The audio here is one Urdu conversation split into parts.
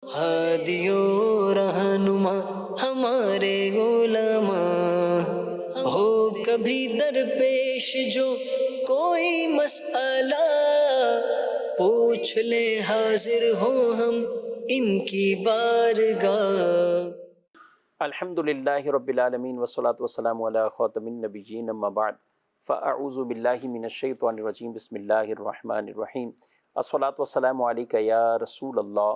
ہادیوں رہنما ہمارے علماء، ہو کبھی درپیش جو کوئی مسئلہ، پوچھ لے حاضر ہو ہم ان کی بارگاہ۔ الحمد للہ رب العالمین والصلاة والسلام علی خاتم النبیین اما بعد فاعوذ باللہ من الشیطان الرجیم بسم اللہ الرحمن الرحیم الصلاة والسلام علیک یا رسول اللہ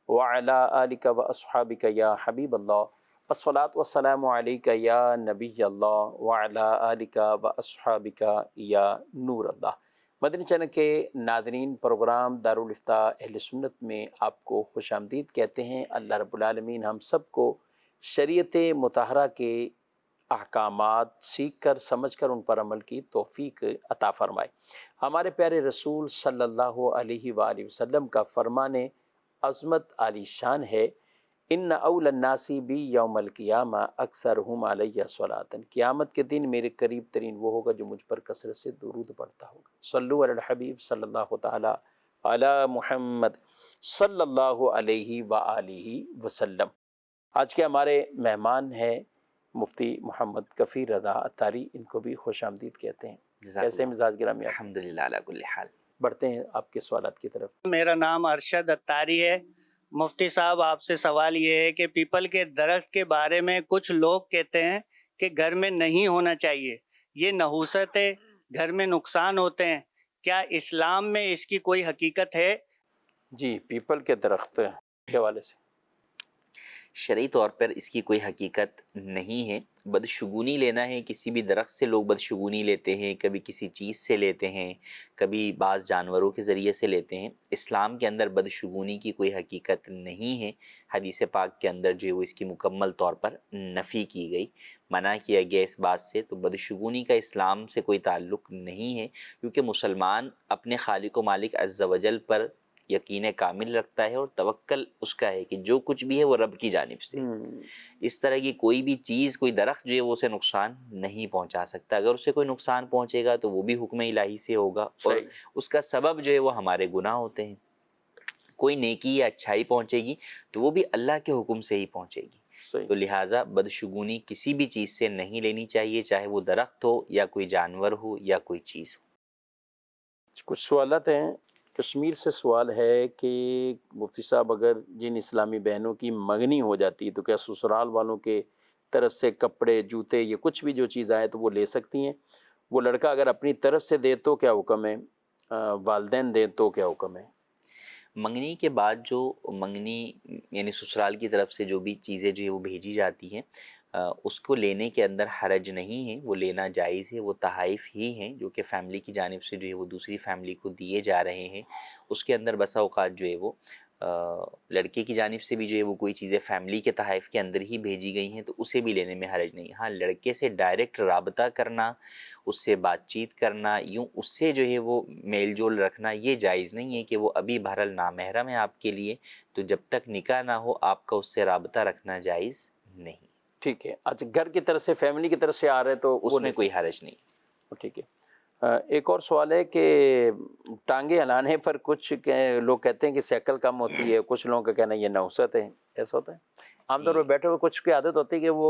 وعلی آلک واصحابک یا حبیب اللہ الصلاة والسلام علیک یا نبی اللہ وعلی آلک واصحابک یا نور اللہ۔ مدنی چینل کے ناظرین، پروگرام دارالافتاء اہل سنت میں آپ کو خوش آمدید کہتے ہیں۔ اللہ رب العالمین ہم سب کو شریعت مطہرہ کے احکامات سیکھ کر سمجھ کر ان پر عمل کی توفیق عطا فرمائے۔ ہمارے پیارے رسول صلی اللہ علیہ وآلہ وسلم کا فرمان عظمت عالی شان ہے، ان اول الناس بی یوم القیامہ اکثرہم علیہ صلاۃ، قیامت کے دن میرے قریب ترین وہ ہوگا جو مجھ پر کثرت سے درود پڑھتا ہوگا۔ صلو علی الحبیب صلی اللہ تعالی علی محمد صلی اللہ علیہ وآلہ وسلم۔ آج کے ہمارے مہمان ہیں مفتی محمد کفیل رضا عطاری، ان کو بھی خوش آمدید کہتے ہیں۔ کیسے مزاج گرامی؟ الحمدللہ علی کل حال۔ بڑھتے ہیں آپ کے سوالات کی طرف۔ میرا نام ارشد عطاری ہے۔ مفتی صاحب، آپ سے سوال یہ ہے کہ پیپل کے درخت کے بارے میں کچھ لوگ کہتے ہیں کہ گھر میں نہیں ہونا چاہیے، یہ نحوست ہے، گھر میں نقصان ہوتے ہیں، کیا اسلام میں اس کی کوئی حقیقت ہے؟ جی، پیپل کے درخت کے حوالے سے شرعی طور پر اس کی کوئی حقیقت نہیں ہے۔ بدشگونی لینا ہے، کسی بھی درخت سے لوگ بدشگونی لیتے ہیں، کبھی کسی چیز سے لیتے ہیں، کبھی بعض جانوروں کے ذریعے سے لیتے ہیں۔ اسلام کے اندر بدشگونی کی کوئی حقیقت نہیں ہے۔ حدیث پاک کے اندر جو ہے وہ اس کی مکمل طور پر نفی کی گئی، منع کیا گیا اس بات سے۔ تو بدشگونی کا اسلام سے کوئی تعلق نہیں ہے، کیونکہ مسلمان اپنے خالق و مالک عز و جل پر یقین کامل رکھتا ہے اور توکل اس کا ہے کہ جو کچھ بھی ہے وہ رب کی جانب سے۔ اس طرح کی کوئی بھی چیز، کوئی درخت جو ہے وہ اسے نقصان نہیں پہنچا سکتا۔ اگر اسے کوئی نقصان پہنچے گا تو وہ بھی حکم الہی سے ہوگا، اور اس کا سبب جو ہے وہ ہمارے گناہ ہوتے ہیں۔ کوئی نیکی یا اچھائی پہنچے گی تو وہ بھی اللہ کے حکم سے ہی پہنچے گی۔ تو لہٰذا بدشگونی کسی بھی چیز سے نہیں لینی چاہیے، چاہے وہ درخت ہو یا کوئی جانور ہو یا کوئی چیز ہو۔ کچھ سوالات ہیں۔ کشمیر سے سوال ہے کہ مفتی صاحب، اگر جن اسلامی بہنوں کی منگنی ہو جاتی ہے تو کیا سسرال والوں کے طرف سے کپڑے، جوتے، یہ کچھ بھی جو چیز آئے تو وہ لے سکتی ہیں؟ وہ لڑکا اگر اپنی طرف سے دے تو کیا حکم ہے؟ والدین دیں تو کیا حکم ہے؟ منگنی کے بعد جو منگنی یعنی سسرال کی طرف سے جو بھی چیزیں جو ہے وہ بھیجی جاتی ہیں، اس کو لینے کے اندر حرج نہیں ہے، وہ لینا جائز ہے۔ وہ تحائف ہی ہیں جو کہ فیملی کی جانب سے جو ہے وہ دوسری فیملی کو دیے جا رہے ہیں۔ اس کے اندر بسا اوقات جو ہے وہ لڑکے کی جانب سے بھی جو ہے وہ کوئی چیزیں فیملی کے تحائف کے اندر ہی بھیجی گئی ہیں تو اسے بھی لینے میں حرج نہیں۔ ہاں، لڑکے سے ڈائریکٹ رابطہ کرنا، اس سے بات چیت کرنا، یوں اس سے جو ہے وہ میل جول رکھنا، یہ جائز نہیں ہے کہ وہ ابھی بہرحال نامحرم ہے آپ کے لیے، تو جب تک نکاح نہ ہو آپ کا اس سے رابطہ رکھنا جائز نہیں۔ ٹھیک ہے۔ اچھا، گھر کی طرف سے، فیملی کی طرف سے آ رہے تو اس میں کوئی حرج نہیں۔ ٹھیک ہے۔ ایک اور سوال ہے کہ ٹانگیں ہلانے پر کچھ لوگ کہتے ہیں کہ سیکل کم ہوتی ہے، کچھ لوگوں کا کہنا ہے یہ نحوست ہے، ایسا ہوتا ہے؟ عام طور پر بیٹھے ہوئے کچھ کی عادت ہوتی ہے کہ وہ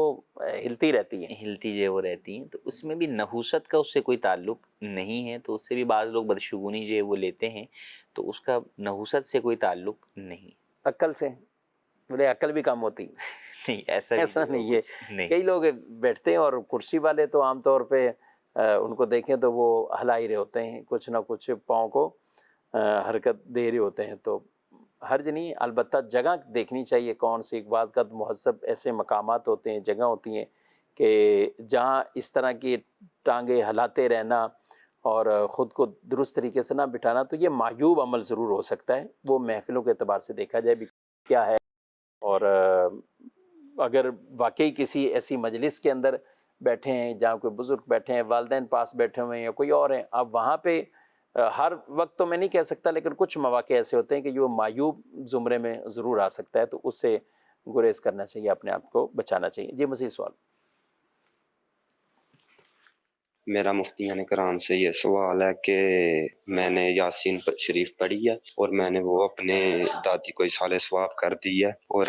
ہلتی رہتی ہے، ہلتی جو ہے وہ رہتی ہیں، تو اس میں بھی نحوست کا اس سے کوئی تعلق نہیں ہے۔ تو اس سے بھی بعض لوگ بدشگونی جو ہے وہ لیتے ہیں، تو اس کا نحوست سے کوئی تعلق نہیں۔ عقل سے بولے عقل بھی کم ہوتی نہیں، ایسا نہیں ہے۔ کئی لوگ بیٹھتے ہیں اور کرسی والے تو عام طور پہ ان کو دیکھیں تو وہ ہلا ہی رہے ہوتے ہیں، کچھ نہ کچھ پاؤں کو حرکت دے رہے ہوتے ہیں، تو حرج نہیں۔ البتہ جگہ دیکھنی چاہیے کون سی۔ ایک بعض کا مہذب ایسے مقامات ہوتے ہیں، جگہ ہوتی ہیں کہ جہاں اس طرح کی ٹانگیں ہلاتے رہنا اور خود کو درست طریقے سے نہ بٹھانا، تو یہ معیوب عمل ضرور ہو سکتا ہے۔ وہ محفلوں کے اعتبار سے دیکھا جائے بھی کیا ہے، اور اگر واقعی کسی ایسی مجلس کے اندر بیٹھے ہیں جہاں کوئی بزرگ بیٹھے ہیں، والدین پاس بیٹھے ہوئے ہیں یا کوئی اور ہیں، اب وہاں پہ ہر وقت تو میں نہیں کہہ سکتا، لیکن کچھ مواقع ایسے ہوتے ہیں کہ جو معیوب زمرے میں ضرور آ سکتا ہے، تو اس سے گریز کرنا چاہیے، اپنے آپ کو بچانا چاہیے۔ جی، مزید سوال۔ میرا مفتیان کرام سے یہ سوال ہے کہ میں نے یاسین شریف پڑھی ہے اور میں نے وہ اپنے دادی کو اصحال ثواب کر دی ہے، اور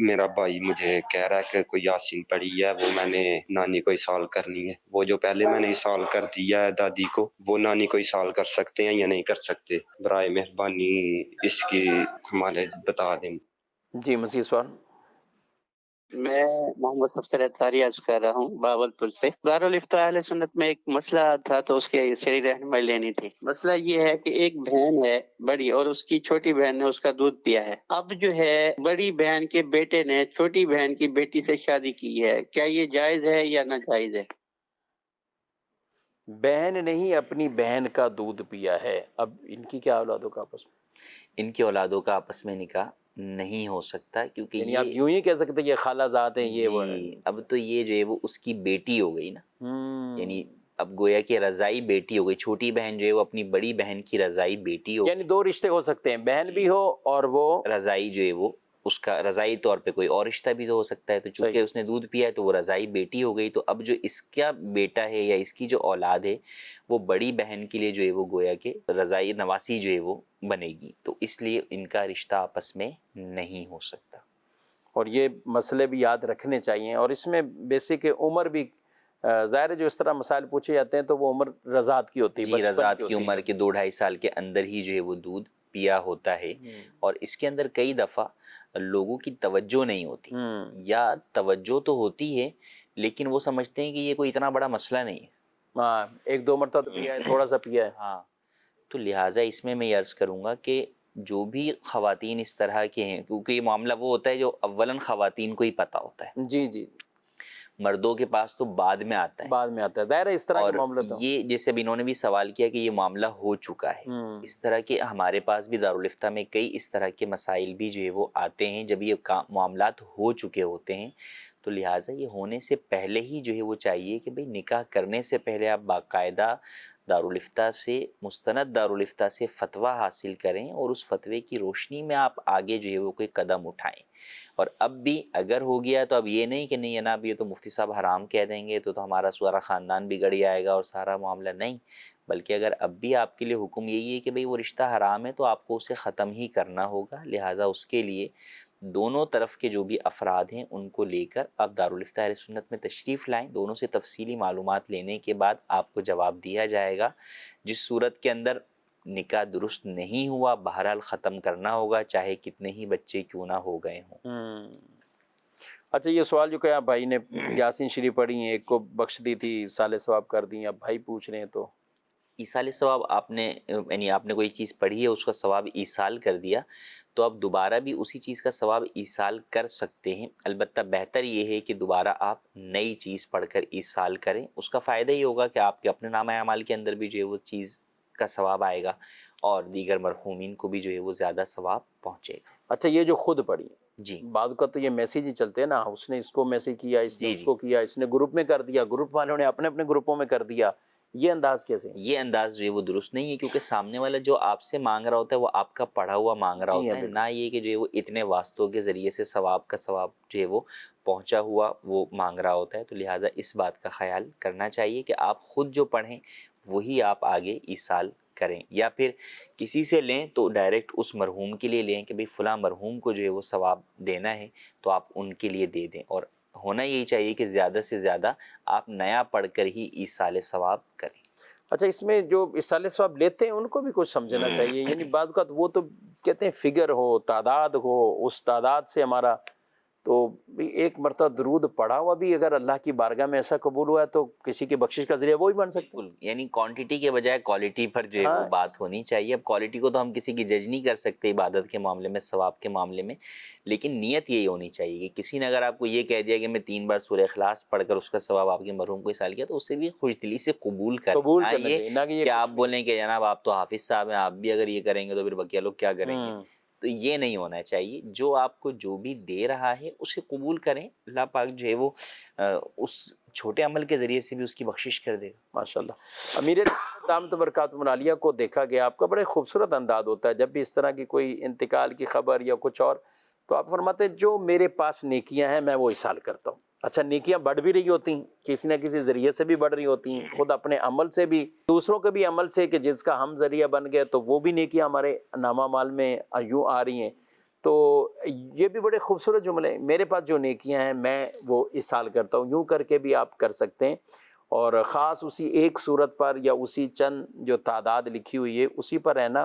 میرا بھائی مجھے کہہ رہا ہے کہ کوئی یاسین پڑھی ہے وہ میں نے نانی کو اصحال کرنی ہے، وہ جو پہلے میں نے اصحال کر دیا ہے دادی کو وہ نانی کو اصحال کر سکتے ہیں یا نہیں کر سکتے؟ برائے مہربانی اس کی ہمارے بتا دیں۔ جی مزید سوال؟ میں محمد افسر اتاری عرض کر رہا ہوں باولپور سے۔ دارالفتاء اہل سنت میں ایک مسئلہ تھا تو اس کے شرعی رہنمائی لینی تھی۔ مسئلہ یہ ہے کہ ایک بہن ہے بڑی اور اس کی چھوٹی بہن نے اس کا دودھ پیا ہے، اب جو ہے بڑی بہن کے بیٹے نے چھوٹی بہن کی بیٹی سے شادی کی ہے، کیا یہ جائز ہے یا ناجائز ہے؟ بہن نہیں اپنی بہن کا دودھ پیا ہے، اب ان کی کیا اولادوں کا آپس میں؟ ان کی اولادوں کا آپس میں نکاح نہیں ہو سکتا، کیونکہ یعنی آپ یوں ہی کہہ سکتے یہ خالہ زاد ہیں یہ وہ جی اب تو یہ جو ہے وہ اس کی بیٹی ہو گئی نا، یعنی اب گویا کہ رضائی بیٹی ہو گئی، چھوٹی بہن جو ہے وہ اپنی بڑی بہن کی رضائی بیٹی ہو، یعنی دو رشتے ہو سکتے ہیں، بہن بھی ہو اور وہ رضائی جو ہے وہ اس کا رضائی طور پہ کوئی اور رشتہ بھی تو ہو سکتا ہے، تو چونکہ صحیح۔ اس نے دودھ پیا ہے تو وہ رضائی بیٹی ہو گئی، تو اب جو اس کا بیٹا ہے یا اس کی جو اولاد ہے وہ بڑی بہن کے لیے جو ہے وہ گویا کہ رضائی نواسی جو ہے وہ بنے گی، تو اس لیے ان کا رشتہ آپس میں نہیں ہو سکتا۔ اور یہ مسئلے بھی یاد رکھنے چاہیے، اور اس میں بیسک عمر بھی ظاہر ہے جو اس طرح مسائل پوچھے جاتے ہیں تو وہ عمر رضاعت کی ہوتی ہے، جی بچپن رضاعت کی ہوتی ہے۔ عمر کے 2-2.5 سال کے اندر ہی جو ہے وہ دودھ پیا ہوتا ہے، اور اس کے اندر کئی دفعہ لوگوں کی توجہ نہیں ہوتی، یا توجہ تو ہوتی ہے لیکن وہ سمجھتے ہیں کہ یہ کوئی اتنا بڑا مسئلہ نہیں ہے، ہاں ایک دو مرتبہ تو پیا ہے، تھوڑا سا پیا ہے۔ ہاں تو لہٰذا اس میں یہ عرض کروں گا کہ جو بھی خواتین اس طرح کے ہیں، کیونکہ یہ معاملہ وہ ہوتا ہے جو اولاً خواتین کو ہی پتہ ہوتا ہے، جی جی مردوں کے پاس تو بعد میں آتا ہے، بعد میں آتا ہے، ظاہر ہے اس طرح اور کے معاملہ تو یہ جیسے اب انہوں نے بھی سوال کیا کہ یہ معاملہ ہو چکا ہے، اس طرح کے ہمارے پاس بھی دارالفتہ میں کئی اس طرح کے مسائل بھی جو ہے وہ آتے ہیں جب یہ معاملات ہو چکے ہوتے ہیں، تو لہٰذا یہ ہونے سے پہلے ہی جو ہے وہ چاہیے کہ بھئی نکاح کرنے سے پہلے آپ باقاعدہ دارالفتہ سے مستند دارالفتہ سے فتویٰ حاصل کریں، اور اس فتوے کی روشنی میں آپ آگے جو ہے وہ کوئی قدم اٹھائیں، اور اب بھی اگر ہو گیا تو اب یہ نہیں کہ نہیں جناب یہ تو مفتی صاحب حرام کہہ دیں گے تو ہمارا سارا خاندان بگڑ جائے گا اور سارا معاملہ، نہیں، بلکہ اگر اب بھی آپ کے لیے حکم یہی ہے کہ بھئی وہ رشتہ حرام ہے تو آپ کو اسے ختم ہی کرنا ہوگا، لہٰذا اس کے لیے دونوں طرف کے جو بھی افراد ہیں ان کو لے کر آپ دارالفتہ اہل سنت میں تشریف لائیں، دونوں سے تفصیلی معلومات لینے کے بعد آپ کو جواب دیا جائے گا، جس صورت کے اندر نکاح درست نہیں ہوا بہرحال ختم کرنا ہوگا چاہے کتنے ہی بچے کیوں نہ ہو گئے ہوں۔ اچھا یہ سوال جو کہ آپ بھائی نے یاسین شریف پڑھی ہیں، ایک کو بخش دی تھی سال ثواب کر دی، اب بھائی پوچھ رہے ہیں تو ایصال ثواب آپ نے یعنی آپ نے کوئی چیز پڑھی ہے اس کا ثواب ایصال کر دیا تو آپ دوبارہ بھی اسی چیز کا ثواب ایصال کر سکتے ہیں، البتہ بہتر یہ ہے کہ دوبارہ آپ نئی چیز پڑھ کر ایصال کریں، اس کا فائدہ یہ ہوگا کہ آپ کے اپنے نامہ اعمال کے اندر بھی جو ہے وہ چیز کا ثواب آئے گا اور دیگر مرحومین کو بھی جو ہے وہ زیادہ ثواب پہنچے گا۔ اچھا یہ جو خود پڑھی جی بعد کا تو یہ میسیج ہی چلتے ہیں نا، اس نے اس کو میسیج کیا، اس نے جی اس کو کیا، اس نے گروپ میں کر دیا، گروپ والوں نے اپنے اپنے گروپوں میں کر دیا، یہ انداز کیسے ہے؟ یہ انداز جو ہے وہ درست نہیں ہے، کیونکہ سامنے والا جو آپ سے مانگ رہا ہوتا ہے وہ آپ کا پڑھا ہوا مانگ رہا جی ہوتا ہاں، ہے، نہ یہ کہ جو ہے وہ اتنے واسطوں کے ذریعے سے ثواب کا ثواب جو ہے وہ پہنچا ہوا وہ مانگ رہا ہوتا ہے، تو لہٰذا اس بات کا خیال کرنا چاہیے کہ آپ خود جو پڑھیں وہی آپ آگے ایصال کریں، یا پھر کسی سے لیں تو ڈائریکٹ اس مرحوم کے لیے لیں کہ بھئی فلاں مرحوم کو جو ہے وہ ثواب دینا ہے تو آپ ان کے لیے دے دیں، اور ہونا یہی چاہیے کہ زیادہ سے زیادہ آپ نیا پڑھ کر ہی ایصال ثواب کریں۔ اچھا اس میں جو اصالِ ثواب لیتے ہیں ان کو بھی کچھ سمجھنا چاہیے، یعنی بعض اوقات وہ تو کہتے ہیں فگر ہو، تعداد ہو، اس تعداد سے ہمارا تو ایک مرتبہ درود پڑھا ہوا بھی اگر اللہ کی بارگاہ میں ایسا قبول ہوا ہے تو کسی کی بخشش کا ذریعہ وہی بن سکتا ہے۔ بالکل، یعنی کوانٹٹی کے بجائے کوالٹی پر جو ہے وہ بات ہونی چاہیے۔ اب کوالٹی کو تو ہم کسی کی جج نہیں کر سکتے عبادت کے معاملے میں، ثواب کے معاملے میں، لیکن نیت یہی ہونی چاہیے کہ کسی نے اگر آپ کو یہ کہہ دیا کہ میں 3 بار سورہ اخلاص پڑھ کر اس کا ثواب آپ کے مرحوم کو ایصال کیا تو اسے بھی خوش دلی سے قبول کریں، کرنا یہ چاہیے، نہ کہ یہ کہ آپ بولیں کہ جناب آپ تو حافظ صاحب ہیں، آپ بھی اگر یہ کریں گے تو پھر بقیہ لوگ کیا کریں گے، تو یہ نہیں ہونا چاہیے۔ جو آپ کو جو بھی دے رہا ہے اسے قبول کریں، اللہ پاک جو ہے وہ اس چھوٹے عمل کے ذریعے سے بھی اس کی بخشش کر دے گا۔ ماشاءاللہ۔ امیر دامت برکاتہ العالیہ کو دیکھا گیا، آپ کا بڑے خوبصورت انداز ہوتا ہے، جب بھی اس طرح کی کوئی انتقال کی خبر یا کچھ اور تو آپ فرماتے ہیں جو میرے پاس نیکیاں ہیں میں وہ ایصال کرتا ہوں، اچھا نیکیاں بڑھ بھی رہی ہوتی ہیں، کسی نہ کسی ذریعے سے بھی بڑھ رہی ہوتی ہیں، خود اپنے عمل سے بھی، دوسروں کے بھی عمل سے کہ جس کا ہم ذریعہ بن گئے تو وہ بھی نیکیاں ہمارے نامہ مال میں یوں آ رہی ہیں. تو یہ بھی بڑے خوبصورت جملے ہیں. میرے پاس جو نیکیاں ہیں میں وہ اس سال کرتا ہوں، یوں کر کے بھی آپ کر سکتے ہیں. اور خاص اسی ایک صورت پر یا اسی چند جو تعداد لکھی ہوئی ہے اسی پر رہنا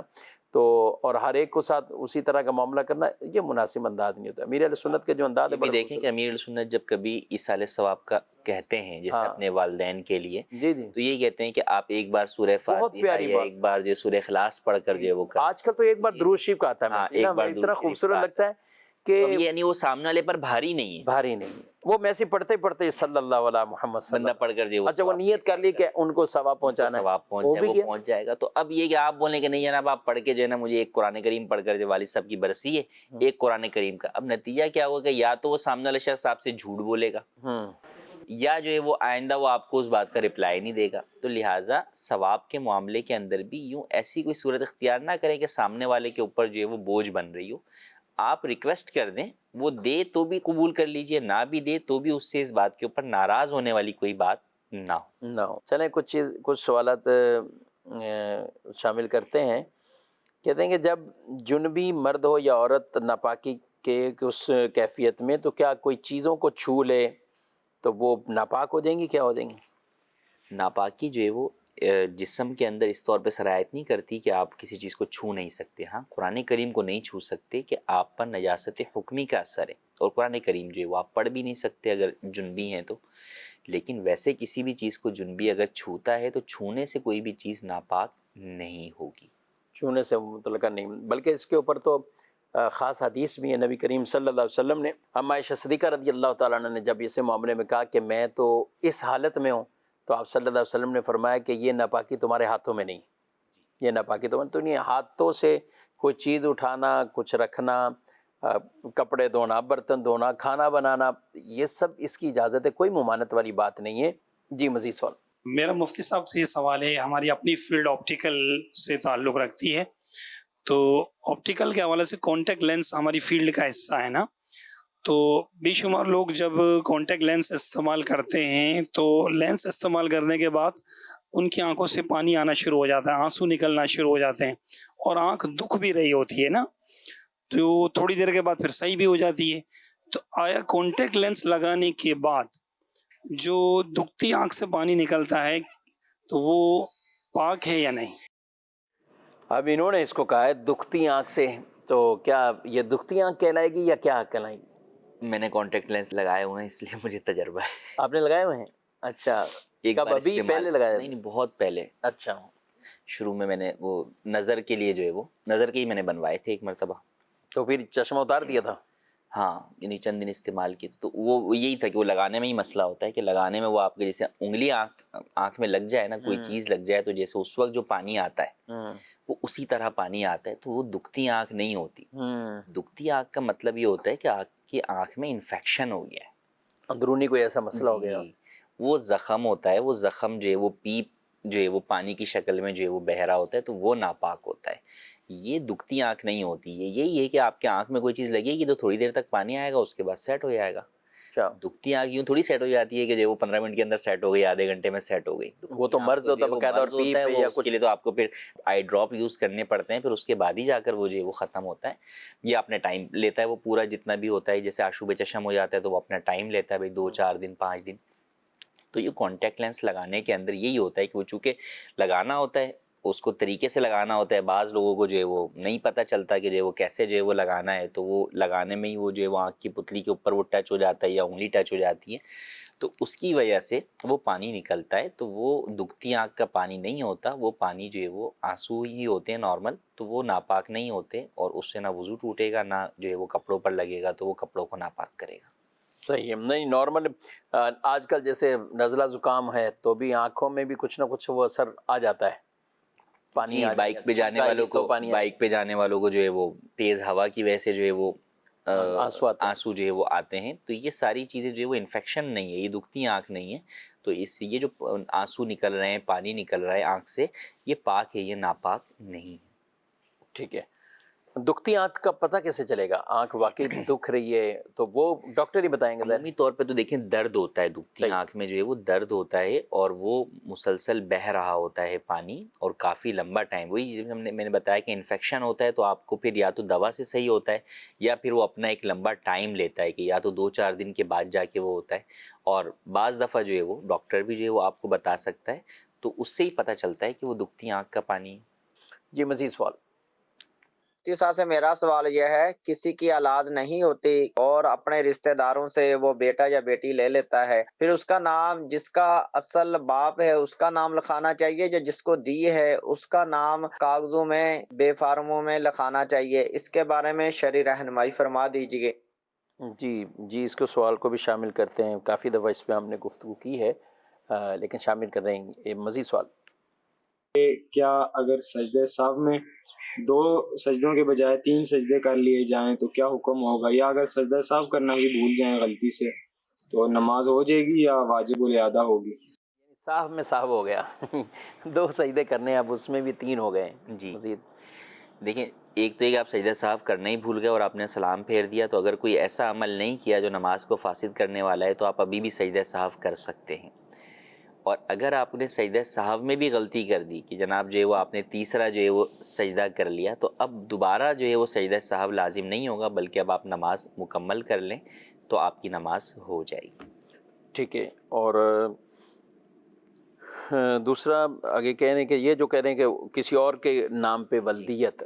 تو، اور ہر ایک کو ساتھ اسی طرح کا معاملہ کرنا، یہ مناسب انداز نہیں ہوتا. امیر اہل سنت کے جو انداز ہے یہ بھی بڑا دیکھیں کہ خوبصورت. امیر السنت جب کبھی ایصال ثواب کا کہتے ہیں جیسے ہاں. اپنے والدین کے لیے، جی جی تو یہ کہتے ہیں کہ آپ ایک بار سورہ بہت فاتحہ پیاری یا بات. ایک بار جو سورہ اخلاص پڑھ کر جو ہے وہ کریں. آج کل تو ایک بار درود شریف کا آتا ہے ہاں، میسیج ایک نا، بار اتنا درود شریف خوبصورت کا لگتا ہے تو اب کہ یعنی وہ سامنے والے پر بھاری نہیں ہے، بھاری نہیں. وہ میسیج پڑھتے پڑھتے صلی اللہ علیہ محمد صلی بندہ اللہ. پڑھ کر جو ہے وہ اچھا وہ ثواب نیت کر لی کہ ان کو ثواب ان کو پہنچانا ہے، ثواب پہنچ وہ جائے، بھی وہ کیا. پہنچ جائے گا. تو اب یہ کہ آپ بولیں کہ نہیں جناب آپ پڑھ کے جو ہے نا مجھے ایک قرآن کریم پڑھ کر جو والد صاحب کی برسی ہے ایک قرآن کریم کا، اب نتیجہ کیا ہوگا کہ یا تو وہ سامنے والے شخص آپ سے جھوٹ بولے گا یا جو ہے وہ آئندہ وہ آپ کو اس بات کا رپلائی نہیں دے گا. تو لہٰذا ثواب کے معاملے کے اندر بھی یوں ایسی کوئی صورت اختیار نہ کریں کہ سامنے والے کے اوپر جو ہے وہ بوجھ بن رہی ہو. آپ ریکویسٹ کر دیں، وہ دے تو بھی قبول کر لیجئے، نہ بھی دے تو بھی اس سے اس بات کے اوپر ناراض ہونے والی کوئی بات نہ ہو. چلیں کچھ سوالات شامل کرتے ہیں. کہتے ہیں کہ جب جنبی مرد ہو یا عورت ناپاکی کے اس کیفیت میں تو کیا کوئی چیزوں کو چھو لے تو وہ ناپاک ہو جائیں گی، کیا ہو جائیں گی؟ ناپاکی جو ہے وہ جسم کے اندر اس طور پہ سرایت نہیں کرتی کہ آپ کسی چیز کو چھو نہیں سکتے. ہاں قرآن کریم کو نہیں چھو سکتے کہ آپ پر نجاست حکمی کا اثر ہے، اور قرآن کریم جو ہے وہ آپ پڑھ بھی نہیں سکتے اگر جنبی ہیں تو. لیکن ویسے کسی بھی چیز کو جنبی اگر چھوتا ہے تو چھونے سے کوئی بھی چیز ناپاک نہیں ہوگی. چھونے سے متعلقہ نہیں، بلکہ اس کے اوپر تو خاص حدیث بھی ہے. نبی کریم صلی اللہ علیہ وسلم نے ہم عائشہ صدیقہ رضی اللہ تعالیٰ عنہ نے جب اسے معاملے میں کہا کہ میں تو اس حالت میں ہوں، تو آپ صلی اللہ علیہ وسلم نے فرمایا کہ یہ ناپاکی تمہارے ہاتھوں میں نہیں، یہ ناپاکی تو نہیں. ہاتھوں سے کوئی چیز اٹھانا، کچھ رکھنا، کپڑے دھونا، برتن دھونا، کھانا بنانا، یہ سب اس کی اجازت ہے، کوئی ممانعت والی بات نہیں ہے. جی مزید سوال. میرا مفتی صاحب سے یہ سوال ہے، ہماری اپنی فیلڈ آپٹیکل سے تعلق رکھتی ہے، تو آپٹیکل کے حوالے سے کانٹیکٹ لینس ہماری فیلڈ کا حصہ ہے نا، تو بے شمار لوگ جب کانٹیکٹ لینس استعمال کرتے ہیں تو لینس استعمال کرنے کے بعد ان کی آنکھوں سے پانی آنا شروع ہو جاتا ہے، آنسو نکلنا شروع ہو جاتے ہیں، اور آنکھ دکھ بھی رہی ہوتی ہے نا، تو تھوڑی دیر کے بعد پھر صحیح بھی ہو جاتی ہے. تو آیا کانٹیکٹ لینس لگانے کے بعد جو دکھتی آنکھ سے پانی نکلتا ہے تو وہ پاک ہے یا نہیں؟ اب انہوں نے اس کو کہا ہے دکھتی آنکھ سے، تو کیا یہ دکھتی آنکھ کہلائے گی یا کیا کہلائے گی؟ میں نے کانٹیکٹ لینس لگائے ہوئے ہیں اس لیے مجھے تجربہ ہے. آپ نے لگائے ہوئے ہیں؟ اچھا ایک کب بار ابھی استعمال، پہلے لگایا؟ نہیں بہت پہلے. اچھا شروع میں نے وہ نظر کے لیے جو ہے وہ نظر کے ہی میں نے بنوائے تھے ایک مرتبہ. تو پھر چشمہ اتار دیا تھا؟ ہاں یعنی چند دن استعمال کی تو وہ یہی تھا کہ وہ لگانے میں ہی مسئلہ ہوتا ہے کہ لگانے میں وہ آپ کے جیسے انگلی آنکھ میں لگ جائے نا، کوئی چیز لگ جائے تو جیسے اس وقت جو پانی آتا ہے وہ اسی طرح پانی آتا ہے، تو وہ دکھتی آنکھ نہیں ہوتی. دکھتی آنکھ کا مطلب یہ ہوتا ہے کہ آپ کی آنکھ میں انفیکشن ہو گیا ہے، اندرونی کوئی ایسا مسئلہ ہو گیا. وہ زخم ہوتا ہے، وہ زخم جو ہے وہ پیپ جو ہے وہ پانی کی شکل میں جو ہے وہ بہ رہا ہوتا ہے، تو وہ ناپاک ہوتا ہے. یہ دکھتی آنکھ نہیں ہوتی ہے. یہی ہے کہ آپ کے آنکھ میں کوئی چیز لگے گی تو تھوڑی دیر تک پانی آئے گا، اس کے بعد سیٹ ہو جائے گا. دکھتی آنکھ یوں تھوڑی سیٹ ہو جاتی ہے کہ جو وہ 15 منٹ کے اندر سیٹ ہو گئی، آدھے گھنٹے میں سیٹ ہو گئی. وہ تو مرض ہوتا ہے باقاعدہ، اور پیپ ہے یا اس کے لیے تو آپ کو پھر آئی ڈراپ یوز کرنے پڑتے ہیں، پھر اس کے بعد ہی جا کر وہ جو ہے وہ ختم ہوتا ہے. یہ اپنے ٹائم لیتا ہے، وہ پورا جتنا بھی ہوتا ہے، جیسے آشوب چشم ہو جاتا ہے تو وہ اپنا ٹائم لیتا ہے بھائی 2-4 دن 5 دن. تو یہ کانٹیکٹ لینس لگانے کے اندر یہی ہوتا ہے کہ وہ چونکہ لگانا ہوتا ہے، اس کو طریقے سے لگانا ہوتا ہے. بعض لوگوں کو جو ہے وہ نہیں پتہ چلتا کہ جو ہے وہ کیسے جو ہے وہ لگانا ہے، تو وہ لگانے میں ہی وہ جو ہے وہ آنکھ کی پتلی کے اوپر وہ ٹچ ہو جاتا ہے یا انگلی ٹچ ہو جاتی ہے، تو اس کی وجہ سے وہ پانی نکلتا ہے. تو وہ دکھتی آنکھ کا پانی نہیں ہوتا، وہ پانی جو ہے وہ آنسو ہی ہوتے ہیں نارمل، تو وہ ناپاک نہیں ہوتے، اور اس سے نہ وضو ٹوٹے گا نہ جو ہے وہ کپڑوں پر لگے گا تو وہ کپڑوں کو ناپاک کرے گا. صحیح ہے. نہیں نارمل آج کل جیسے نزلہ زکام ہے تو بھی آنکھوں میں بھی کچھ نہ کچھ وہ اثر آ جاتا ہے. پانی بائک پہ جانے والوں کو جو ہے وہ تیز ہوا کی وجہ سے جو ہے وہ آنسو جو ہے وہ آتے ہیں. تو یہ ساری چیزیں جو ہے وہ انفیکشن نہیں ہے، یہ دکھتی آنکھ نہیں ہے. تو اس یہ جو آنسو نکل رہے ہیں، پانی نکل رہا ہے آنکھ سے، یہ پاک ہے، یہ ناپاک نہیں ہے. ٹھیک ہے. دکھتی آنکھ کا پتہ کیسے چلے گا؟ آنکھ واقعی دکھ رہی ہے تو وہ ڈاکٹر ہی بتائیں گے. عمومی طور پہ تو دیکھیں درد ہوتا ہے، دکھتی صحیح. آنکھ میں جو ہے وہ درد ہوتا ہے اور وہ مسلسل بہہ رہا ہوتا ہے پانی اور کافی لمبا ٹائم. وہی میں نے بتایا کہ انفیکشن ہوتا ہے تو آپ کو پھر یا تو دوا سے صحیح ہوتا ہے یا پھر وہ اپنا ایک لمبا ٹائم لیتا ہے کہ یا تو 2-4 دن کے بعد جا کے وہ ہوتا ہے. اور بعض دفعہ جو ہے وہ ڈاکٹر بھی جو ہے وہ آپ کو بتا سکتا ہے، تو اس سے ہی پتہ چلتا ہے کہ وہ دکھتی آنکھ کا پانی ہے. جی مزید سوال. صاحب سے میرا سوال یہ ہے، کسی کی اولاد نہیں ہوتی اور اپنے رشتہ داروں سے وہ بیٹا یا بیٹی لے لیتا ہے، پھر اس کا نام جس کا اصل باپ ہے اس کا نام لکھانا چاہیے یا جس کو دی ہے اس کا نام کاغذوں میں بے فارموں میں لکھانا چاہیے؟ اس کے بارے میں شرعی رہنمائی فرما دیجیے. جی اس کو سوال کو بھی شامل کرتے ہیں. کافی دفعہ اس پہ ہم نے گفتگو کی ہے لیکن شامل کر رہے ہیں. مزید سوال. کیا اگر سجدہ سہو میں 2 سجدوں کے بجائے 3 سجدے کر لیے جائیں تو کیا حکم ہوگا؟ یا اگر سجدہ سہو کرنا ہی بھول جائیں غلطی سے تو نماز ہو جائے گی یا واجب الادا ہوگی؟ صاحب میں صاحب ہو گیا 2 سجدے کرنے ہیں، اب اس میں بھی 3 ہو گئے. جی مزید. دیکھیں، ایک تو ایک آپ سجدہ سہو کرنا ہی بھول گئے اور آپ نے سلام پھیر دیا، تو اگر کوئی ایسا عمل نہیں کیا جو نماز کو فاسد کرنے والا ہے تو آپ ابھی بھی سجدہ سہو کر سکتے ہیں. اور اگر آپ نے سجدہ سہو میں بھی غلطی کر دی کہ جناب جو ہے وہ آپ نے تیسرا جو ہے وہ سجدہ کر لیا، تو اب دوبارہ جو ہے وہ سجدہ سہو لازم نہیں ہوگا، بلکہ اب آپ نماز مکمل کر لیں تو آپ کی نماز ہو جائے گی. ٹھیک ہے. اور دوسرا آگے کہہ رہے ہیں کہ یہ جو کہہ رہے ہیں کہ کسی اور کے نام پہ ولدیت،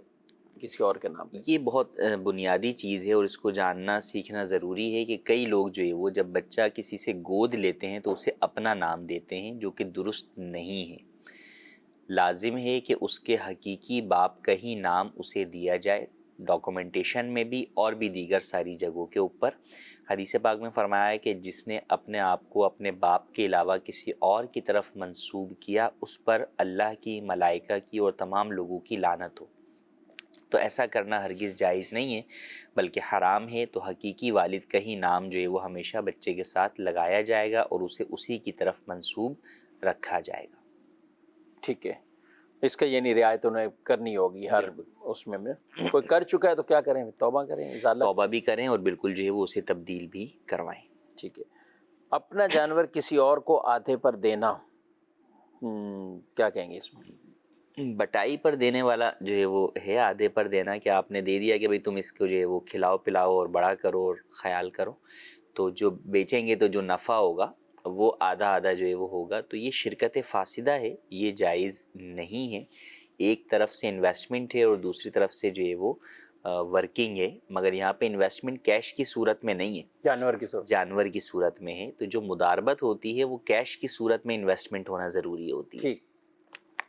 کسی اور کے نام پہ، یہ بہت بنیادی چیز ہے اور اس کو جاننا سیکھنا ضروری ہے کہ کئی لوگ جو ہے وہ جب بچہ کسی سے گود لیتے ہیں تو اسے اپنا نام دیتے ہیں، جو کہ درست نہیں ہے. لازم ہے کہ اس کے حقیقی باپ کا ہی نام اسے دیا جائے، ڈاکومنٹیشن میں بھی اور بھی دیگر ساری جگہوں کے اوپر. حدیث پاک میں فرمایا ہے کہ جس نے اپنے آپ کو اپنے باپ کے علاوہ کسی اور کی طرف منسوب کیا اس پر اللہ کی، ملائکہ کی اور تمام لوگوں کی لعنت ہو. تو ایسا کرنا ہرگز جائز نہیں ہے بلکہ حرام ہے. تو حقیقی والد کا ہی نام جو ہے وہ ہمیشہ بچے کے ساتھ لگایا جائے گا اور اسے اسی کی طرف منسوب رکھا جائے گا. ٹھیک ہے. اس کا یعنی رعایت انہیں کرنی ہوگی ہر اس میں کوئی کر چکا ہے تو کیا کریں؟ توبہ کریں، ازالہ توبہ بھی کریں اور بالکل جو ہے وہ اسے تبدیل بھی کروائیں. ٹھیک ہے. اپنا جانور کسی اور کو آدھے پر دینا، کیا کہیں گے اس میں؟ بٹائی پر دینے والا جو ہے وہ ہے آدھے پر دینا، کہ آپ نے دے دیا کہ بھئی تم اس کو جو ہے وہ کھلاؤ پلاؤ اور بڑا کرو اور خیال کرو، تو جو بیچیں گے تو جو نفع ہوگا وہ آدھا آدھا جو ہے وہ ہوگا. تو یہ شرکت فاسدہ ہے، یہ جائز نہیں ہے. ایک طرف سے انویسٹمنٹ ہے اور دوسری طرف سے جو ہے وہ ورکنگ ہے، مگر یہاں پہ انویسٹمنٹ کیش کی صورت میں نہیں ہے، جانور کی صورت میں ہے. تو جو مداربت ہوتی ہے وہ کیش کی صورت میں انویسٹمنٹ ہونا ضروری ہوتی ہے.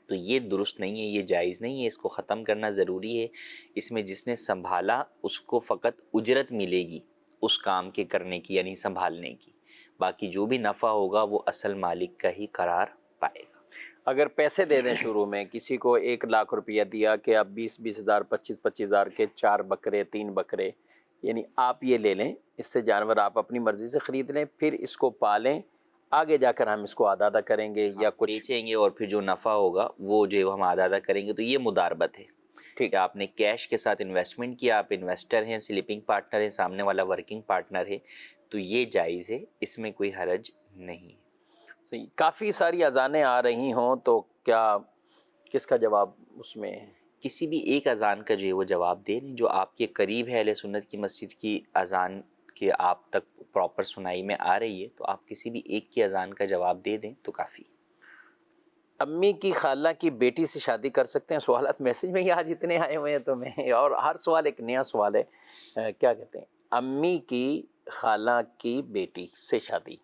تو یہ درست نہیں ہے، یہ جائز نہیں ہے، اس کو ختم کرنا ضروری ہے. اس میں جس نے سنبھالا اس کو فقط اجرت ملے گی اس کام کے کرنے کی، یعنی سنبھالنے کی. باقی جو بھی نفع ہوگا وہ اصل مالک کا ہی قرار پائے گا. اگر پیسے دے دیں شروع میں، کسی کو 1,00,000 روپیہ دیا کہ اب 20,000 25,000 کے 4 بکرے 3 بکرے، یعنی آپ یہ لے لیں، اس سے جانور آپ اپنی مرضی سے خرید لیں، پھر اس کو پالیں، آگے جا کر ہم اس کو آدھا آدھا کریں گے یا کچھ بیچیں گے اور پھر جو نفع ہوگا وہ جو ہے ہم آدھا آدھا کریں گے. تو یہ مداربت ہے. ٹھیک ہے، آپ نے کیش کے ساتھ انویسٹمنٹ کیا، آپ انویسٹر ہیں، سلیپنگ پارٹنر ہیں، سامنے والا ورکنگ پارٹنر ہے، تو یہ جائز ہے، اس میں کوئی حرج نہیں ہے. صحیح. کافی ساری اذانیں آ رہی ہوں تو کیا کس کا جواب اس میں؟ کسی بھی ایک اذان کا جو ہے وہ جواب دیں، جو آپ کے قریب ہے اہل سنت کی مسجد کی اذان کہ آپ تک پراپر سنائی میں آ رہی ہے، تو آپ کسی بھی ایک کی اذان کا جواب دے دیں تو کافی. امی کی خالہ کی بیٹی سے شادی کر سکتے ہیں؟ سوالات میسج میں ہی آج اتنے آئے ہوئے ہیں تو میں، اور ہر سوال ایک نیا سوال ہے. کیا کہتے ہیں؟ امی کی خالہ کی بیٹی سے شادی،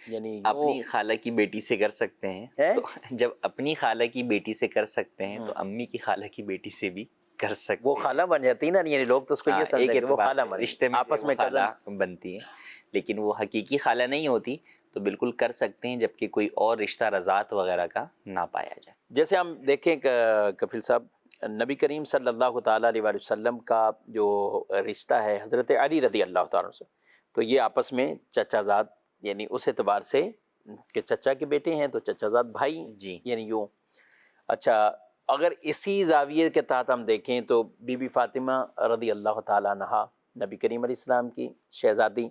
یعنی اپنی خالہ کی بیٹی سے کر سکتے ہیں. تو جب اپنی خالہ کی بیٹی سے کر سکتے ہیں تو امی کی خالہ کی بیٹی سے بھی کر سکتے وہ ہیں. خالہ بن جاتی نا، یعنی لوگ تو اس کو یہ سمجھتے ہیں کہ وہ خالہ بن رشتے میں آپس میں خالہ بنتی ہیں، لیکن وہ حقیقی خالہ نہیں ہوتی. تو بالکل کر سکتے ہیں جبکہ کوئی اور رشتہ رضاعت وغیرہ کا نہ پایا جائے. جیسے ہم دیکھیں کہ کفیل صاحب، نبی کریم صلی اللہ تعالیٰ علیہ وآلہ وسلم کا جو رشتہ ہے حضرت علی رضی اللہ تعالیٰ سے، تو یہ آپس میں چچا زاد، یعنی اس اعتبار سے کہ چچا کے بیٹے ہیں تو چچا زاد بھائی، جی یعنی یوں. اچھا، اگر اسی زاویے کے تحت ہم دیکھیں تو بی بی فاطمہ رضی اللہ تعالیٰ عنہا نبی کریم علیہ السلام کی شہزادی،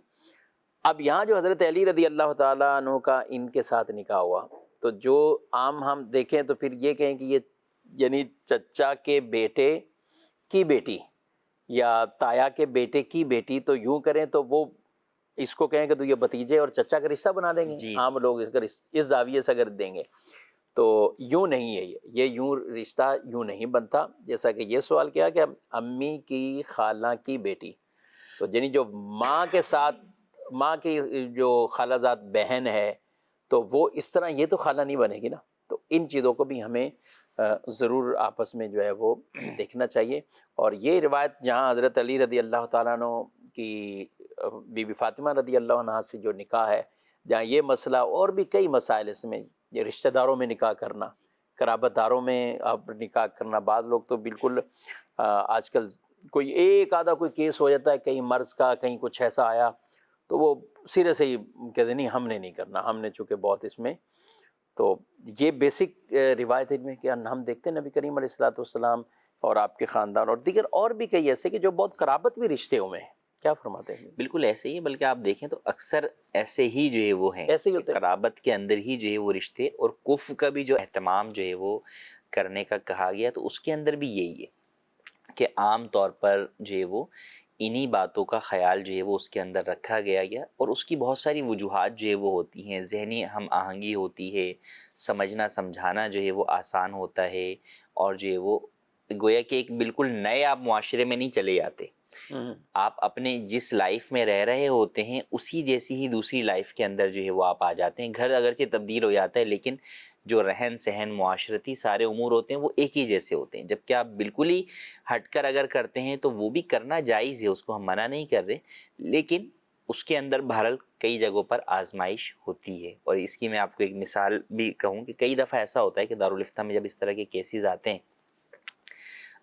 اب یہاں جو حضرت علی رضی اللہ تعالیٰ عنہ کا ان کے ساتھ نکاح ہوا، تو جو عام ہم دیکھیں تو پھر یہ کہیں کہ یہ یعنی چچا کے بیٹے کی بیٹی یا تایا کے بیٹے کی بیٹی، تو یوں کریں تو وہ اس کو کہیں کہ تو یہ بھتیجے اور چچا کا رشتہ بنا دیں گے جی عام لوگ اس زاویے سے اگر دیں گے تو یوں نہیں ہے، یہ یوں رشتہ یوں نہیں بنتا. جیسا کہ یہ سوال کیا کہ امی کی خالہ کی بیٹی، تو یعنی جو ماں کے ساتھ ماں کی جو خالہ زاد بہن ہے تو وہ اس طرح یہ تو خالہ نہیں بنے گی نا. تو ان چیزوں کو بھی ہمیں ضرور آپس میں جو ہے وہ دیکھنا چاہیے. اور یہ روایت جہاں حضرت علی رضی اللہ تعالیٰ عنہ کی بی بی فاطمہ رضی اللہ عنہ سے جو نکاح ہے، جہاں یہ مسئلہ اور بھی کئی مسائل اس میں، یہ رشتہ داروں میں نکاح کرنا، قرابت داروں میں اب نکاح کرنا، بعض لوگ تو بالکل آج کل کوئی ایک آدھا کوئی کیس ہو جاتا ہے کہیں مرض کا، کہیں کچھ ایسا آیا تو وہ سرے سے ہی کہتے نہیں ہم نے نہیں کرنا، ہم نے چونکہ بہت اس میں. تو یہ بیسک روایت ہے میں کہ ہم دیکھتے ہیں نبی کریم علیہ الصلوۃ والسلام اور آپ کے خاندان اور دیگر اور بھی کئی ایسے کہ جو بہت قرابت بھی رشتے ہوئے ہیں. کیا فرماتے ہیں؟ بالکل ایسے ہی، بلکہ آپ دیکھیں تو اکثر ایسے ہی جو ہے وہ ہیں، ایسے ہی ہوتے ہیں. قرابت کے اندر ہی جو ہے وہ رشتے، اور کف کا بھی جو اہتمام جو ہے وہ کرنے کا کہا گیا تو اس کے اندر بھی یہی ہے کہ عام طور پر جو ہے وہ انہی باتوں کا خیال جو ہے وہ اس کے اندر رکھا گیا اور اس کی بہت ساری وجوہات جو ہے وہ ہوتی ہیں. ذہنی ہم آہنگی ہوتی ہے، سمجھنا سمجھانا جو ہے وہ آسان ہوتا ہے، اور جو ہے وہ گویا کہ ایک بالکل نئے آپ معاشرے میں نہیں چلے جاتے، آپ اپنے جس لائف میں رہ رہے ہوتے ہیں اسی جیسی ہی دوسری لائف کے اندر جو ہے وہ آپ آ جاتے ہیں. گھر اگرچہ تبدیل ہو جاتا ہے لیکن جو رہن سہن معاشرتی سارے امور ہوتے ہیں وہ ایک ہی جیسے ہوتے ہیں. جبکہ آپ بالکل ہی ہٹ کر اگر کرتے ہیں تو وہ بھی کرنا جائز ہے، اس کو ہم منع نہیں کر رہے، لیکن اس کے اندر بہرحال کئی جگہوں پر آزمائش ہوتی ہے. اور اس کی میں آپ کو ایک مثال بھی کہوں کہ کئی دفعہ ایسا ہوتا ہے کہ دارالفتہ میں جب اس طرح کے کیسز آتے ہیں،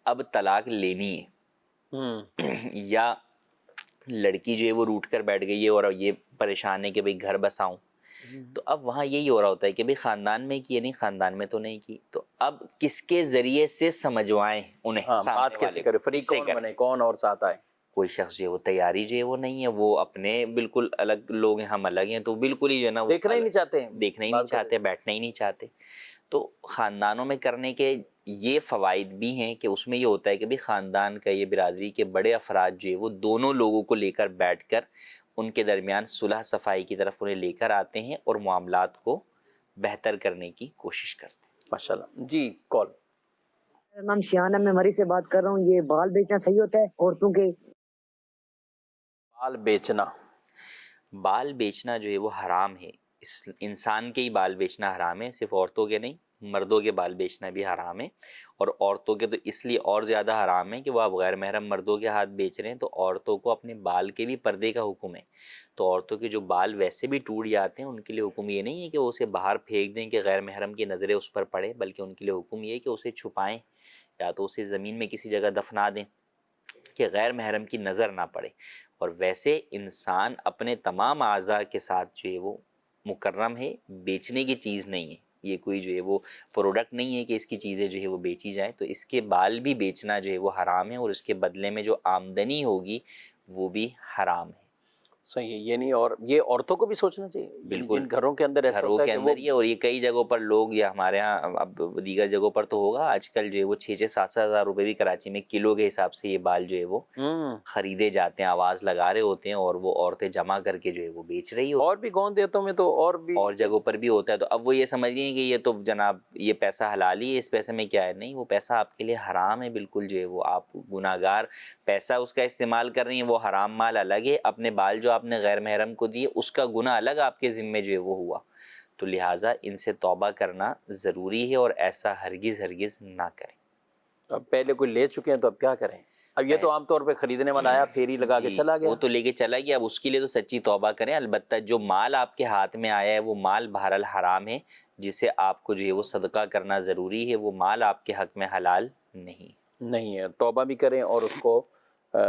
اب طلاق لینی ہے یا لڑکی جو ہے وہ روٹ کر بیٹھ گئی ہے اور یہ پریشان ہے کہ بھئی گھر بساؤں، تو اب وہاں یہی ہو رہا ہوتا ہے کہ بھئی خاندان میں کی ہے نہیں، خاندان میں تو نہیں کی، تو اب کس کے ذریعے سے سمجھوائیں انہیں، بات کیسے کرے، فریق کون بنے، کون اور ساتھ آئے. کوئی شخص جو ہے وہ تیاری جو ہے وہ نہیں ہے، وہ اپنے بالکل الگ لوگ ہیں، ہم الگ ہیں، تو بالکل ہی جو ہے نا دیکھنا ہی نہیں چاہتے، دیکھنا ہی نہیں چاہتے، بیٹھنا ہی نہیں چاہتے. تو خاندانوں میں کرنے کے یہ فوائد بھی ہیں کہ اس میں یہ ہوتا ہے کہ بھی خاندان کا، یہ برادری کے بڑے افراد جو ہے وہ دونوں لوگوں کو لے کر بیٹھ کر ان کے درمیان صلح صفائی کی طرف انہیں لے کر آتے ہیں اور معاملات کو بہتر کرنے کی کوشش کرتے ہیں. ماشاءاللہ. جی کال. امام شیانہ میں مری سے بات کر رہا ہوں. یہ بال بیچنا صحیح ہوتا ہے عورتوں کے؟ بال بیچنا جو ہے وہ حرام ہے. انسان کے ہی بال بیچنا حرام ہے، صرف عورتوں کے نہیں، مردوں کے بال بیچنا بھی حرام ہے. اور عورتوں کے تو اس لیے اور زیادہ حرام ہے کہ وہ آپ غیر محرم مردوں کے ہاتھ بیچ رہے ہیں، تو عورتوں کو اپنے بال کے بھی پردے کا حکم ہے. تو عورتوں کے جو بال ویسے بھی ٹوٹ جاتے ہیں ان کے لیے حکم یہ نہیں ہے کہ وہ اسے باہر پھینک دیں کہ غیر محرم کی نظریں اس پر پڑے، بلکہ ان کے لیے حکم یہ ہے کہ اسے چھپائیں یا تو اسے زمین میں کسی جگہ دفنا دیں کہ غیر محرم کی نظر نہ پڑے. اور ویسے انسان اپنے تمام اعضاء کے ساتھ جو ہے وہ مکرم ہے، بیچنے کی چیز نہیں ہے. یہ کوئی جو ہے وہ پروڈکٹ نہیں ہے کہ اس کی چیزیں جو ہے وہ بیچی جائیں. تو اس کے بال بھی بیچنا جو ہے وہ حرام ہے، اور اس کے بدلے میں جو آمدنی ہوگی وہ بھی حرام ہے. صحیح ہے. یہ نہیں، اور یہ عورتوں کو بھی سوچنا چاہیے. بالکل گھروں کے اندر ایسا ہوتا ہے کے اندر ہی، اور یہ کئی جگہوں پر لوگ، یا ہمارے ہاں اب دیگر جگہوں پر تو ہوگا آج کل جو ہے وہ 6-7 ہزار روپے بھی کراچی میں کلو کے حساب سے یہ بال جو ہے وہ خریدے جاتے ہیں، آواز لگا رہے ہوتے ہیں، اور وہ عورتیں جمع کر کے جو ہے وہ بیچ رہی ہوتی ہیں. اور بھی گاؤں دیہاتوں میں تو اور جگہوں پر بھی ہوتا ہے. تو اب وہ یہ سمجھ رہی ہیں کہ یہ تو جناب یہ پیسہ حلالی ہے، اس پیسے میں کیا ہے. نہیں، وہ پیسہ آپ کے لیے حرام ہے بالکل. جو ہے وہ آپ گناہگار پیسہ اس کا استعمال کر رہی ہیں، وہ حرام مال الگ ہے. اپنے بال جو آپ نے غیر محرم کو دیے اس کا گناہ الگ آپ کے ذمے جو ہے وہ ہوا. تو لہٰذا ان سے توبہ کرنا ضروری ہے، اور ایسا ہرگز نہ کریں. اب پہلے کوئی لے چکے ہیں تو اب کیا کریں. اب یہ تو عام طور پہ خریدنے والا آیا پھیری لگا کے چلا گیا، وہ تو لے کے چلا گیا. اب اس کے لیے تو سچی توبہ کریں. البتہ جو مال آپ کے ہاتھ میں آیا ہے وہ مال بہرحال حرام ہے، جسے آپ کو جو ہے وہ صدقہ کرنا ضروری ہے. وہ مال آپ کے حق میں حلال نہیں ہے. توبہ بھی کریں اور اس کو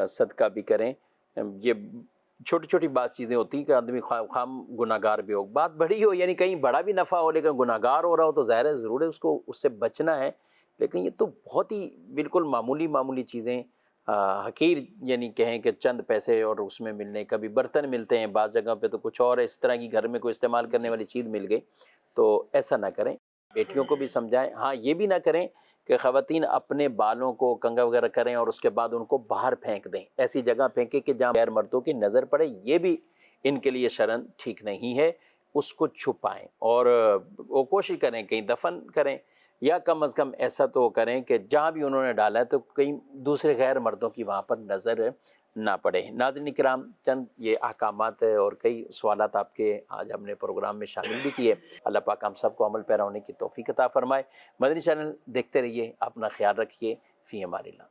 صدقہ بھی کریں. یہ چھوٹی چھوٹی بات چیزیں ہوتی ہیں کہ آدمی خام گناہ گار بھی ہو، بات بڑی ہو، یعنی کہیں بڑا بھی نفع ہو لیکن گناہ گار ہو رہا ہو تو ظاہر ہے ضرور ہے اس کو اس سے بچنا ہے. لیکن یہ تو بہت ہی بالکل معمولی چیزیں، حقیر یعنی کہیں کہ چند پیسے اور اس میں ملنے، کبھی برتن ملتے ہیں، بعض جگہ پہ تو کچھ اور اس طرح کی گھر میں کوئی استعمال کرنے والی چیز مل گئی، تو ایسا نہ کریں. بیٹیوں کو بھی سمجھائیں. ہاں یہ بھی نہ کریں کہ خواتین اپنے بالوں کو کنگھا وغیرہ کریں اور اس کے بعد ان کو باہر پھینک دیں، ایسی جگہ پھینکیں کہ جہاں غیر مردوں کی نظر پڑے، یہ بھی ان کے لیے شرعاً ٹھیک نہیں ہے. اس کو چھپائیں اور وہ کوشش کریں کہیں دفن کریں، یا کم از کم ایسا تو کریں کہ جہاں بھی انہوں نے ڈالا ہے تو کہیں دوسرے غیر مردوں کی وہاں پر نظر نہ پڑے. ناظرین کرام، چند یہ احکامات اور کئی سوالات آپ کے آج ہم نے پروگرام میں شامل بھی کیے. اللہ پاک ہم سب کو عمل پیرا ہونے کی توفیق عطا فرمائے. مدنی چینل دیکھتے رہیے، اپنا خیال رکھیے. فی امان اللہ.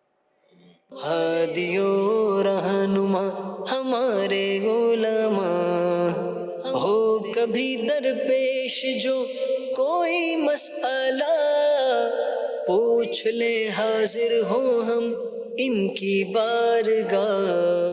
ہادی و رہنما ہمارے علماء، ہو کبھی درپیش جو کوئی مسئلہ، پوچھ لے حاضر ہوں ہم ان کی بارگاہ.